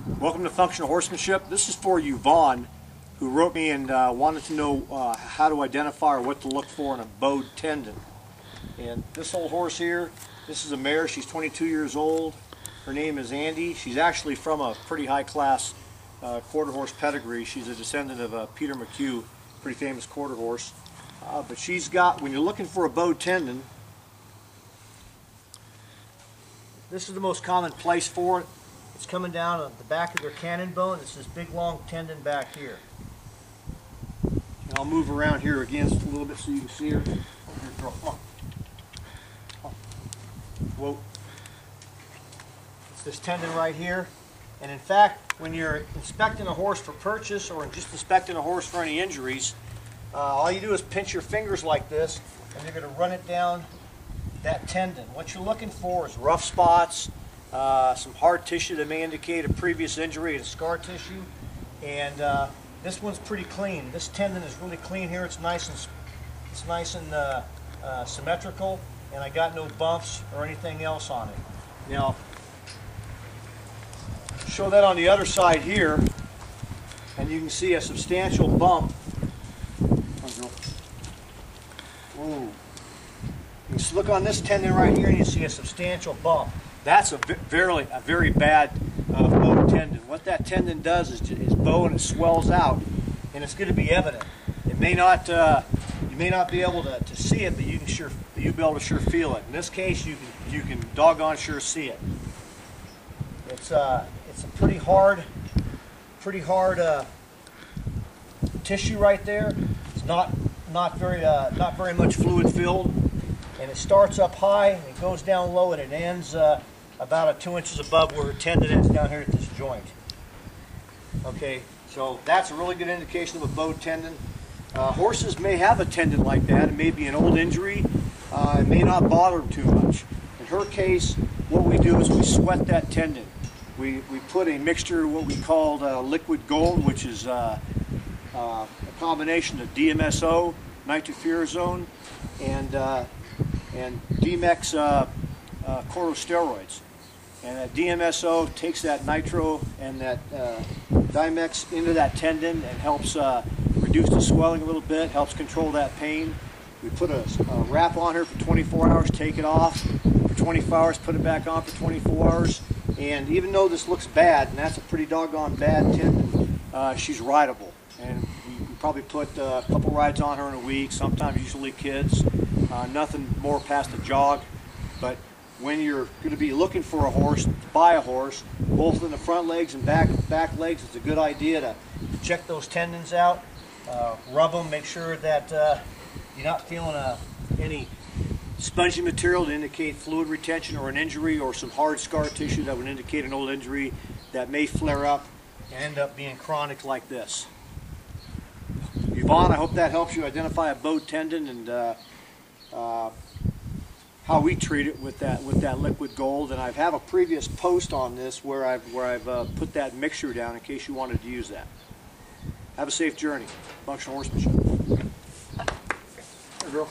Welcome to Functional Horsemanship. This is for Yvonne, who wrote me and wanted to know how to identify or what to look for in a bowed tendon. And this old horse here, this is a mare. She's 22 years old. Her name is Andy. She's actually from a pretty high-class quarter horse pedigree. She's a descendant of Peter McHugh, pretty famous quarter horse. But she's got, when you're looking for a bowed tendon, this is the most common place for it. It's coming down at the back of their cannon bone. It's this big long tendon back here. And I'll move around here again just a little bit so you can see her. Whoa. It's this tendon right here. And in fact, when you're inspecting a horse for purchase or just inspecting a horse for any injuries, all you do is pinch your fingers like this and you're going to run it down that tendon. What you're looking for is rough spots, some hard tissue that may indicate a previous injury and scar tissue, and this one's pretty clean. This tendon is really clean here. It's nice and symmetrical, and I got no bumps or anything else on it. Now, show that on the other side here, and you can see a substantial bump. Ooh. You can look on this tendon right here, and you see a substantial bump. That's a very bad bowed tendon. What that tendon does is bow and it swells out, and it's going to be evident. It may not, you may not be able to see it, but you'll be able to sure feel it. In this case, you can doggone sure see it. It's a pretty hard tissue right there. It's not very much fluid filled, and it starts up high and it goes down low, and it ends about 2 inches above where her tendon is down here at this joint. Okay, so that's a really good indication of a bowed tendon. Horses may have a tendon like that. It may be an old injury. It may not bother them too much. In her case, what we do is we sweat that tendon. We put a mixture, what we call liquid gold, which is a combination of DMSO, nitrofurazone, and DMEX corticosteroids. And that DMSO takes that nitro and that Dimex into that tendon and helps reduce the swelling a little bit, helps control that pain. We put a wrap on her for 24 hours, take it off for 24 hours, put it back on for 24 hours. And even though this looks bad, and that's a pretty doggone bad tendon, she's rideable. And we probably put a couple rides on her in a week, sometimes usually kids. Nothing more past a jog. But when you're going to be looking for a horse, to buy a horse, both in the front legs and back legs, it's a good idea to check those tendons out, rub them, make sure that you're not feeling any spongy material to indicate fluid retention or an injury, or some hard scar tissue that would indicate an old injury that may flare up and end up being chronic like this. Yvonne, I hope that helps you identify a bowed tendon and how we treat it with that liquid gold. And I have a previous post on this where I've put that mixture down in case you wanted to use that. Have a safe journey. Functional Horsemanship. There, girl.